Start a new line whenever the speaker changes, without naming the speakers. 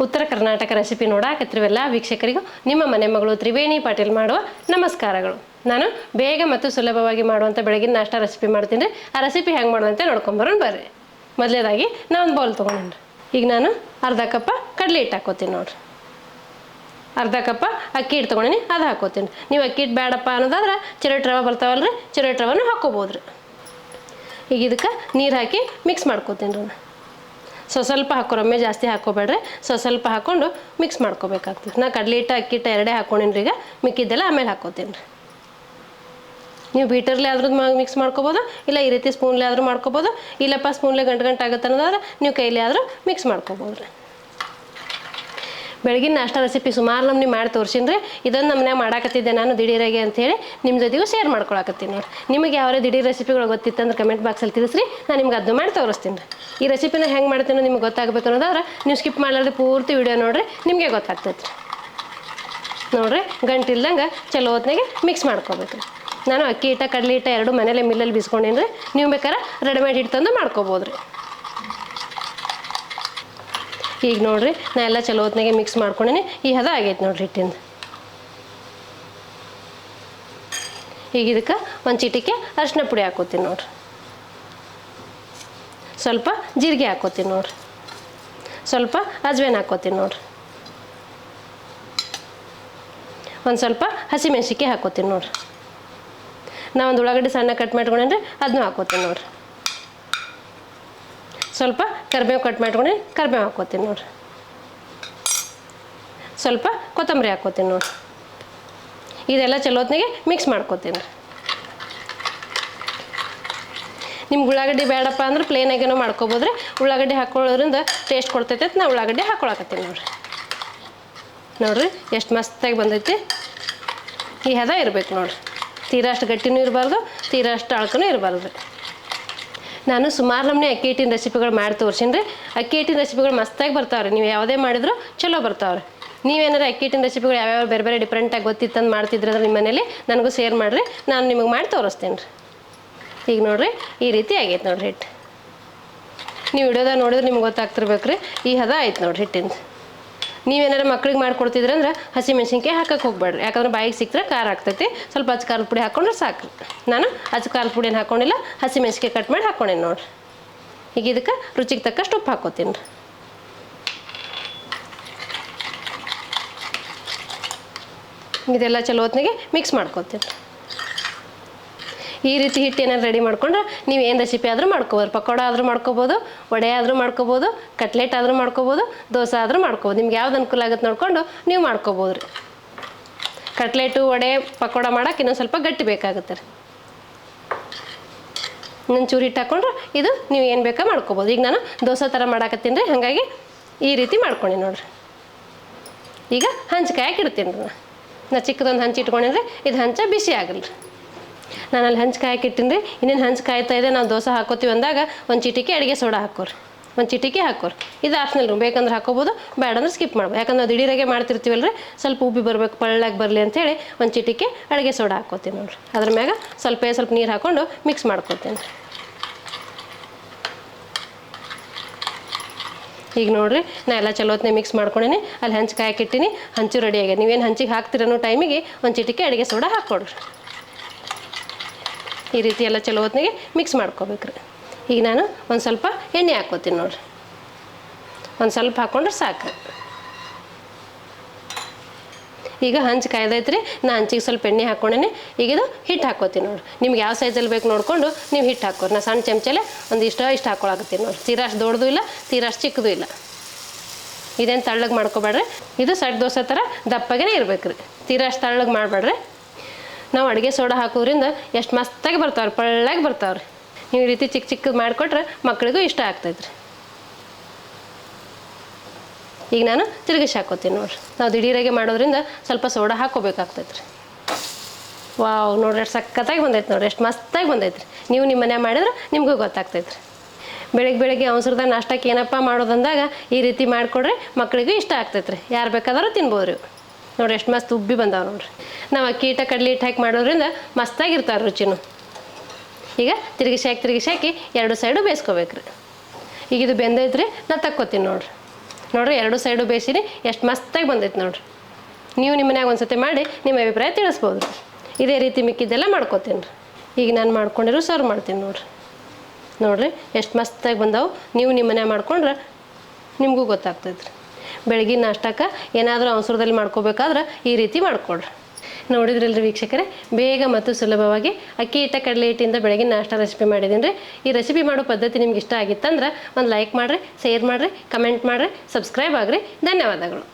ಉತ್ತರ ಕರ್ನಾಟಕ ರೆಸಿಪಿ ನೋಡಾಕತ್ತಿರವೆಲ್ಲ ವೀಕ್ಷಕರಿಗೂ ನಿಮ್ಮ ಮನೆ ಮಗಳು ತ್ರಿವೇಣಿ ಪಾಟೀಲ್ ಮಾಡುವ ನಮಸ್ಕಾರಗಳು. ನಾನು ಬೇಗ ಮತ್ತು ಸುಲಭವಾಗಿ ಮಾಡುವಂಥ ಬೆಳಗಿನ ನಾಷ್ಟ ರೆಸಿಪಿ ಮಾಡ್ತೀನಿ ರೀ. ಆ ರೆಸಿಪಿ ಹೆಂಗೆ ಮಾಡೋದಂತೆ ನೋಡ್ಕೊಂಬರೋಣ ಬರ್ರಿ. ಮೊದಲೇದಾಗಿ ನಾನು ಒಂದು ಬೌಲ್ ತೊಗೊಂಡ್ರಿ. ಈಗ ನಾನು ಅರ್ಧ ಕಪ್ಪ ಕಡಲೆ ಹಿಟ್ಟು ಹಾಕೋತೀನಿ ನೋಡ್ರಿ. ಅರ್ಧ ಕಪ್ಪ ಅಕ್ಕಿ ಹಿಟ್ಟು ತೊಗೊಂಡಿನಿ, ಅದು ಹಾಕೋತೀನಿ. ನೀವು ಅಕ್ಕಿ ಹಿಟ್ಟು ಬೇಡಪ್ಪ ಅನ್ನೋದಾದ್ರೆ ಚಿರೋಟಿ ರವೆ ಬರ್ತಾವಲ್ರಿ, ಚಿರೋಟಿ ರವೆನೂ ಹಾಕ್ಕೋಬೋದ್ರಿ. ಈಗ ಇದಕ್ಕೆ ನೀರು ಹಾಕಿ ಮಿಕ್ಸ್ ಮಾಡ್ಕೋತೀನಿ ರೀ. ಸ್ವಲ್ಪ ಹಾಕೋರೊಮ್ಮೆ ಜಾಸ್ತಿ ಹಾಕೋಬೇಡ್ರಿ, ಸ್ವಲ್ಪ ಹಾಕ್ಕೊಂಡು ಮಿಕ್ಸ್ ಮಾಡ್ಕೋಬೇಕಾಗ್ತದೆ. ನಾ ಕಡಲೆ ಹಿಟ್ಟು ಅಕ್ಕಿ ಹಿಟ್ಟು ಎರಡೇ ಹಾಕ್ಕೊಂಡಿನಿ ರೀ. ಈಗ ಮಿಕ್ಕಿದ್ದೆಲ್ಲ ಆಮೇಲೆ ಹಾಕ್ಕೋತೀನಿ ರೀ. ನೀವು ಬೀಟರ್ಲೆ ಆದ್ರೂ ಮಿಕ್ಸ್ ಮಾಡ್ಕೋಬೋದು, ಇಲ್ಲ ಈ ರೀತಿ ಸ್ಪೂನ್ಲೆ ಆದರೂ ಮಾಡ್ಕೋಬೋದು, ಇಲ್ಲಪ್ಪ ಸ್ಪೂನ್ಲೆ ಗಂಟು ಆಗುತ್ತೆ ಅನ್ನೋದಾದ್ರೆ ನೀವು ಕೈಲಿ ಆದರೂ ಮಿಕ್ಸ್ ಮಾಡ್ಕೋಬೋದು ರೀ. ಬೆಳಗಿನ ನಾಷ್ಟ ರೆಸಿಪಿ ಸುಮಾರು ನಮ್ಗೆ ಮಾಡಿ ತೋರಿಸಿನಿ ರೀ. ಇದೊಂದು ನಮ್ಮನೆ ಮಾಡಾಕತ್ತಿದ್ದೆ ನಾನು ದಿಢೀರಾಗೆ ಅಂಥೇಳಿ ನಿಮ್ಮ ಜೊತೆಗೂ ಶೇರ್ ಮಾಡ್ಕೊಳಕತ್ತೀನಿ ನೋಡಿ. ನಿಮಗೆ ಯಾವ್ಯಾವ ದಿಢೀರ್ ರೆಸಿಪಿಗಳು ಗೊತ್ತಿತ್ತಂದ್ರೆ ಕಮೆಂಟ್ ಬಾಕ್ಸಲ್ಲಿ ತಿಳಿಸ್ರಿ, ನಾನು ನಿಮ್ಗೆ ಅದನ್ನು ಮಾಡಿ ತೋರಿಸ್ತೀನಿ ರೀ. ಈ ರೆಸಿಪಿನ ಹೆಂಗೆ ಮಾಡ್ತೀನೋ ನಿಮ್ಗೆ ಗೊತ್ತಾಗಬೇಕು ಅನ್ನೋದಾದ್ರೆ ನೀವು ಸ್ಕಿಪ್ ಮಾಡಲಾರ್ದೆ ಪೂರ್ತಿ ವಿಡಿಯೋ ನೋಡಿರಿ, ನಿಮಗೆ ಗೊತ್ತಾಗ್ತೈತೆ ರೀ. ನೋಡಿರಿ, ಗಂಟಿಲ್ದಂಗೆ ಚಲೋ ಹೊತ್ನಾಗೆ ಮಿಕ್ಸ್ ಮಾಡ್ಕೋಬೇಕು. ನಾನು ಅಕ್ಕಿ ಹಿಟ್ಟ ಕಡಲೆ ಹಿಟ್ಟ ಎರಡು ಮನೇಲೆ ಮಿಲ್ಲಲ್ಲಿ ಬೀಸ್ಕೊಂಡೀನಿ ರೀ. ನೀವು ಬೇಕಾದ್ರೆ ರೆಡಿಮೇಡ್ ಹಿಟ್ಟು ತಂದು ಮಾಡ್ಕೋಬೋದು ರೀ. ಈಗ ನೋಡಿರಿ, ನಾ ಎಲ್ಲ ಚಲೋ ಹೊತ್ನಾಗೆ ಮಿಕ್ಸ್ ಮಾಡ್ಕೊಂಡೀನಿ. ಈ ಹದ ಆಗೈತೆ ನೋಡಿರಿ ಹಿಟ್ಟಿಂದ. ಈಗ ಇದಕ್ಕೆ ಒಂದು ಚಿಟಿಕೆ ಅರಿಶಿನ ಪುಡಿ ಹಾಕೋತೀನಿ ನೋಡಿರಿ. ಸ್ವಲ್ಪ ಜೀರಿಗೆ ಹಾಕೋತೀನಿ ನೋಡಿರಿ. ಸ್ವಲ್ಪ ಅಜ್ವೇನ್ ಹಾಕೋತೀನಿ ನೋಡಿರಿ. ಒಂದು ಸ್ವಲ್ಪ ಹಸಿಮೆಣ್ಸಿಕಾಯಿ ಹಾಕೋತೀನಿ ನೋಡಿರಿ. ನಾ ಒಂದು ಉಳ್ಳಾಗಡ್ಡಿ ಸಣ್ಣ ಕಟ್ ಮಾಡ್ಕೊಂಡ್ರೆ ಅದನ್ನೂ ಹಾಕೋತೀನಿ ನೋಡಿರಿ. ಸ್ವಲ್ಪ ಕರಿಬೇವು ಕಟ್ ಮಾಡ್ಕೊಂಡು ಕರಿಬೇವು ಹಾಕ್ಕೋತೀನಿ ನೋಡಿರಿ. ಸ್ವಲ್ಪ ಕೊತ್ತಂಬರಿ ಹಾಕ್ಕೋತೀನಿ ನೋಡಿರಿ. ಇದೆಲ್ಲ ಚಲೋ ಹೊತ್ನಾಗೆ ಮಿಕ್ಸ್ ಮಾಡ್ಕೋತೀನಿ ರೀ. ನಿಮ್ಗೆ ಉಳ್ಳಾಗಡ್ಡಿ ಬೇಡಪ್ಪ ಅಂದ್ರೆ ಪ್ಲೇನಾಗೇನೋ ಮಾಡ್ಕೋಬೋದ್ರಿ. ಉಳ್ಳಾಗಡ್ಡಿ ಹಾಕೊಳ್ಳೋದ್ರಿಂದ ಟೇಸ್ಟ್ ಕೊಡ್ತೈತೆ. ನಾ ಉಳ್ಳಾಗಡ್ಡಿ ಹಾಕೊಳಕತ್ತೀನಿ ನೋಡಿರಿ. ನೋಡಿರಿ ಎಷ್ಟು ಮಸ್ತಾಗಿ ಬಂದೈತಿ. ಈ ಹದ ಇರಬೇಕು ನೋಡಿರಿ. ತೀರಾ ಅಷ್ಟು ಗಟ್ಟಿನೂ ಇರಬಾರ್ದು, ತೀರಾ ಅಷ್ಟು ಅಳ್ಕನೂ ಇರಬಾರ್ದು ರೀ. ನಾನು ಸುಮಾರು ನಮ್ಮನೆ ಅಕ್ಕಿ ಹಿಟ್ಟಿನ ರೆಸಿಪಿಗಳು ಮಾಡಿ ತೋರಿಸೀನಿ ರೀ. ಅಕ್ಕಿ ಹಿಟ್ಟಿನ ರೆಸಿಪಿಗಳು ಮಸ್ತಾಗಿ ಬರ್ತಾವ್ರಿ. ನೀವು ಯಾವುದೇ ಮಾಡಿದ್ರು ಚಲೋ ಬರ್ತಾವ್ರಿ. ನೀವೇನಾರು ಅಕ್ಕಿ ಹಿಟ್ಟಿನ ರೆಸಿಪಿಗಳು ಯಾವ್ಯಾವ ಬೇರೆ ಬೇರೆ ಡಿಫ್ರೆಂಟಾಗಿ ಗೊತ್ತಿತ್ತಂದು ಮಾಡ್ತಿದ್ರೆ ನಿಮ್ಮ ಮನೇಲಿ ನನಗೂ ಶೇರ್ ಮಾಡಿರಿ, ನಾನು ನಿಮಗೆ ಮಾಡಿ ತೋರಿಸ್ತೀನಿ ರೀ. ಈಗ ನೋಡಿರಿ, ಈ ರೀತಿ ಆಗೈತೆ ನೋಡಿರಿ ಹಿಟ್ಟು. ನೀವು ವಿಡಿಯೋದಾಗ ನೋಡಿದ್ರೆ ನಿಮ್ಗೆ ಗೊತ್ತಾಗ್ತಿರ್ಬೇಕು ರೀ. ಈ ಹದ ಆಯ್ತು ನೋಡಿರಿ ಹಿಟ್ಟಿಂದ. ನೀವೇನಾರು ಮಕ್ಳಿಗೆ ಮಾಡ್ಕೊಡ್ತಿದ್ರೆ ಅಂದ್ರೆ ಹಸಿ ಮೆಣಸಿನ್ಕಾಯಿ ಹಾಕಕ್ಕೆ ಹೋಗ್ಬೇಡ್ರಿ. ಯಾಕಂದ್ರೆ ಬಾಯಿಗೆ ಸಿಕ್ಕರೆ ಖಾರ ಆಗ್ತೈತಿ. ಸ್ವಲ್ಪ ಅಚ್ಚ ಖಾರದ ಪುಡಿ ಹಾಕ್ಕೊಂಡ್ರೆ ಸಾಕು. ನಾನು ಅಚ್ಚ ಖಾರದ ಪುಡಿನ ಹಾಕ್ಕೊಂಡಿಲ್ಲ, ಹಸಿ ಮೆಣಸಿನ್ಕಾಯಿ ಕಟ್ ಮಾಡಿ ಹಾಕ್ಕೊಂಡೇನಿ ನೋಡಿರಿ. ಈಗ ಇದಕ್ಕೆ ರುಚಿಗೆ ತಕ್ಕಷ್ಟು ಉಪ್ಪು ಹಾಕ್ಕೋತೀನಿ ರೀ. ಇದೆಲ್ಲ ಚಲೋ ಹೊತ್ನಾಗೆ ಮಿಕ್ಸ್ ಮಾಡ್ಕೋತೀನಿ ರೀ. ಈ ರೀತಿ ಹಿಟ್ಟು ಏನಾರು ರೆಡಿ ಮಾಡ್ಕೊಂಡ್ರೆ ನೀವು ಏನು ರೆಸಿಪಿ ಆದರೂ ಮಾಡ್ಕೋಬೋದು. ಪಕೋಡ ಆದರೂ ಮಾಡ್ಕೋಬೋದು, ವಡೆ ಆದರೂ ಮಾಡ್ಕೋಬೋದು, ಕಟ್ಲೆಟ್ ಆದರೂ ಮಾಡ್ಕೋಬೋದು, ದೋಸೆ ಆದರೂ ಮಾಡ್ಕೋಬೋದು. ನಿಮ್ಗೆ ಯಾವ್ದು ಅನುಕೂಲ ಆಗುತ್ತೆ ನೋಡಿಕೊಂಡು ನೀವು ಮಾಡ್ಕೋಬೋದು ರೀ. ಕಟ್ಲೆಟು ವಡೆ ಪಕೋಡ ಮಾಡೋಕೆ ಇನ್ನೊಂದು ಸ್ವಲ್ಪ ಗಟ್ಟಿ ಬೇಕಾಗುತ್ತೆ ರೀ. ಇನ್ನೊಂದು ಚೂರು ಹಿಟ್ಟು ಹಾಕ್ಕೊಂಡ್ರೆ ಇದು ನೀವು ಏನು ಬೇಕಾ ಮಾಡ್ಕೋಬೋದು. ಈಗ ನಾನು ದೋಸೆ ಥರ ಮಾಡಾಕತ್ತೀನಿ ರೀ, ಹಾಗಾಗಿ ಈ ರೀತಿ ಮಾಡ್ಕೊಂಡು ನೋಡಿರಿ. ಈಗ ಹಂಚಿಕಾಯಿ ಹಾಕಿಡ್ತೀನಿ ರೀ. ನಾ ಚಿಕ್ಕದೊಂದು ಹಂಚಿ ಇಟ್ಕೊಂಡಿದ್ರೆ ಇದು ಹಂಚ ಬಿಸಿ ಆಗಲ್ಲ ರೀ. ನಾನು ಅಲ್ಲಿ ಹಂಚು ಕಾಯಕ್ಕಿಟ್ಟಿನಿ ರೀ. ಇನ್ನೇನು ಹಂಚು ಕಾಯ್ತಾ ಇದೆ. ನಾವು ದೋಸೆ ಹಾಕೋತೀವಿ ಅಂದಾಗ ಒಂದು ಚಿಟಿಕೆ ಅಡುಗೆ ಸೋಡಾ ಹಾಕೋರಿ, ಒಂದು ಚಿಟಿಕೆ ಹಾಕೋರಿ. ಇದು ಆಪ್ಷನಲ್ ರೀ. ಬೇಕಂದ್ರೆ ಹಾಕೋಬೋದು, ಬೇಡಂದ್ರೆ ಸ್ಕಿಪ್ ಮಾಡ್ಬೋದು. ಯಾಕಂದ್ರೆ ನಾವು ದಿಢೀರಾಗೆ ಮಾಡ್ತಿರ್ತೀವಲ್ಲ ರೀ, ಸ್ವಲ್ಪ ಉಬ್ಬಿ ಬರಬೇಕು, ಪಳ್ಳಾಗಿ ಬರಲಿ ಅಂಥೇಳಿ ಒಂದು ಚಿಟಿಕೆ ಅಡುಗೆ ಸೋಡಾ ಹಾಕ್ಕೋತೀನಿ ನೋಡಿರಿ. ಅದ್ರ ಮ್ಯಾಗ ಸ್ವಲ್ಪ ನೀರು ಹಾಕ್ಕೊಂಡು ಮಿಕ್ಸ್ ಮಾಡ್ಕೊತೀನಿ. ಈಗ ನೋಡಿರಿ, ನಾ ಎಲ್ಲ ಚಲೋ ಹೊತ್ನಾಗ ಮಿಕ್ಸ್ ಮಾಡ್ಕೊಂಡೀನಿ. ಅಲ್ಲಿ ಹಂಚು ಕಾಯಕ್ಕಿಟ್ಟಿನಿ, ಹಂಚು ರೆಡಿ ಆಗ್ಯದ. ನೀವೇನು ಹಂಚಿಗೆ ಹಾಕ್ತಿರೋ ಟೈಮಿಗೆ ಒಂದು ಚಿಟಿಕೆ ಅಡುಗೆ ಸೋಡಾ ಹಾಕ್ಕೊಡ್ರಿ. ಈ ರೀತಿ ಎಲ್ಲ ಚಲೋ ಹೊತ್ನಾಗೆ ಮಿಕ್ಸ್ ಮಾಡ್ಕೋಬೇಕ್ರಿ. ಈಗ ನಾನು ಒಂದು ಸ್ವಲ್ಪ ಎಣ್ಣೆ ಹಾಕ್ಕೋತೀನಿ ನೋಡಿರಿ. ಒಂದು ಸ್ವಲ್ಪ ಹಾಕ್ಕೊಂಡ್ರೆ ಸಾಕು. ಈಗ ಹಂಚು ಕಾಯ್ದೈತ್ರಿ. ನಾ ಹಂಚಿಗೆ ಸ್ವಲ್ಪ ಎಣ್ಣೆ ಹಾಕ್ಕೊಂಡೇನೆ. ಈಗ ಇದು ಹಿಟ್ಟು ಹಾಕ್ಕೋತೀನಿ ನೋಡಿರಿ. ನಿಮ್ಗೆ ಯಾವ ಸೈಜಲ್ಲಿ ಬೇಕು ನೋಡಿಕೊಂಡು ನೀವು ಹಿಟ್ಟು ಹಾಕೋರಿ. ನಾ ಸಣ್ಣ ಚಮಚಲೆ ಒಂದು ಇಷ್ಟು ಹಾಕ್ಕೊಳಕತ್ತೀನಿ ನೋಡಿರಿ. ತೀರಾ ಅಷ್ಟು ದೊಡ್ಡದು ಇಲ್ಲ, ತೀರಾ ಅಷ್ಟು ಚಿಕ್ಕದು ಇಲ್ಲ. ಇದೇನು ತಳ್ಳಗೆ ಮಾಡ್ಕೊಬೇಡ್ರಿ. ಇದು ಸೆಟ್ ದೋಸೆ ಥರ ದಪ್ಪಗೇ ಇರ್ಬೇಕು ರೀ. ತೀರಾ ಅಷ್ಟು ತಳ್ಳಗೆ ಮಾಡಬೇಡ್ರಿ. ನಾವು ಅಡುಗೆ ಸೋಡಾ ಹಾಕೋದ್ರಿಂದ ಎಷ್ಟು ಮಸ್ತಾಗಿ ಬರ್ತಾವ್ರಿ, ಪಳ್ಳಾಗಿ ಬರ್ತಾವ್ರಿ. ನೀವು ಈ ರೀತಿ ಚಿಕ್ಕ ಚಿಕ್ಕದು ಮಾಡಿಕೊಟ್ರೆ ಮಕ್ಕಳಿಗೂ ಇಷ್ಟ ಆಗ್ತೈತ್ರಿ. ಈಗ ನಾನು ತಿರುಗಿಸಿ ಹಾಕೋತೀನಿ ನೋಡಿರಿ. ನಾವು ದಿಢೀರಾಗೆ ಮಾಡೋದ್ರಿಂದ ಸ್ವಲ್ಪ ಸೋಡಾ ಹಾಕ್ಕೋಬೇಕಾಗ್ತೈತ್ರಿ. ವಾವ್, ನೋಡ್ರಿ ಎಷ್ಟು ಸಖತ್ತಾಗಿ ಬಂದೈತೆ ನೋಡಿರಿ, ಎಷ್ಟು ಮಸ್ತಾಗಿ ಬಂದೈತ್ರಿ. ನೀವು ನಿಮ್ಮ ಮನೆ ಮಾಡಿದ್ರೆ ನಿಮಗೂ ಗೊತ್ತಾಗ್ತೈತ್ರಿ. ಬೆಳಗ್ಗೆ ಅವಸರದಾಗ ನಾಷ್ಟಕ್ಕೆ ಏನಪ್ಪ ಮಾಡೋದಂದಾಗ ಈ ರೀತಿ ಮಾಡಿಕೊಡ್ರಿ, ಮಕ್ಕಳಿಗೂ ಇಷ್ಟ ಆಗ್ತೈತ್ರಿ. ಯಾರು ಬೇಕಾದ್ರೂ ತಿನ್ಬೋದು ರೀ. ನೋಡಿರಿ ಎಷ್ಟು ಮಸ್ತ್ ಉಬ್ಬಿ ಬಂದಾವೆ ನೋಡಿರಿ. ನಾವು ಅಕ್ಕಿ ಹಿಟ್ಟು ಕಡಲೆ ಹಿಟ್ಟು ಹಾಕಿ ಮಾಡೋದ್ರಿಂದ ಮಸ್ತಾಗಿರ್ತಾರೆ ರುಚಿನೂ. ಈಗ ತಿರುಗಿಸಿ ಹಾಕಿ ಎರಡು ಸೈಡು ಬೇಯಿಸ್ಕೋಬೇಕ್ರಿ. ಈಗ ಇದು ಬೆಂದೈತ್ರಿ. ನಾ ತಕ್ಕೋತೀನಿ ನೋಡಿರಿ. ನೋಡಿರಿ 2 ಸೈಡು ಬೇಯಿಸಿನಿ ಎಷ್ಟು ಮಸ್ತಾಗಿ ಬಂದೈತೆ ನೋಡಿರಿ. ನೀವು ನಿಮ್ಮ ಮನ್ಯಾಗ ಒಂದು ಸತಿ ಮಾಡಿ ನಿಮ್ಮ ಅಭಿಪ್ರಾಯ ತಿಳಿಸ್ಬೋದು ರೀ. ಇದೇ ರೀತಿ ಮಿಕ್ಕಿದ್ದೆಲ್ಲ ಮಾಡ್ಕೊತೀನಿ ರೀ. ಈಗ ನಾನು ಮಾಡ್ಕೊಂಡಿರೋ ಸರ್ವ್ ಮಾಡ್ತೀನಿ ನೋಡಿರಿ ಎಷ್ಟು ಮಸ್ತಾಗಿ ಬಂದಾವು. ನೀವು ನಿಮ್ಮ ಮನ್ಯಾಗ ಮಾಡ್ಕೊಂಡ್ರೆ ನಿಮಗೂ ಗೊತ್ತಾಗ್ತೈತೆ ರೀ. ಬೆಳಗಿನ ನಾಷ್ಟಕ್ಕೆ ಏನಾದರೂ ಅವಸರದಲ್ಲಿ ಮಾಡ್ಕೋಬೇಕಾದ್ರೆ ಈ ರೀತಿ ಮಾಡಿಕೊಡ್ರಿ. ನೋಡಿದ್ರಲ್ರಿ ವೀಕ್ಷಕರೇ, ಬೇಗ ಮತ್ತು ಸುಲಭವಾಗಿ ಅಕ್ಕಿ ಹಿಟ್ಟ ಕಡಲೆ ಹಿಟ್ಟಿಂದ ಬೆಳಗಿನ ನಾಷ್ಟ ರೆಸಿಪಿ ಮಾಡಿದ್ದೀನಿ ರೀ. ಈ ರೆಸಿಪಿ ಮಾಡೋ ಪದ್ಧತಿ ನಿಮ್ಗೆ ಇಷ್ಟ ಆಗಿತ್ತಂದ್ರೆ ಒಂದು ಲೈಕ್ ಮಾಡಿರಿ, ಶೇರ್ ಮಾಡಿರಿ, ಕಮೆಂಟ್ ಮಾಡಿರಿ, ಸಬ್ಸ್ಕ್ರೈಬ್ ಆಗಿರಿ. ಧನ್ಯವಾದಗಳು.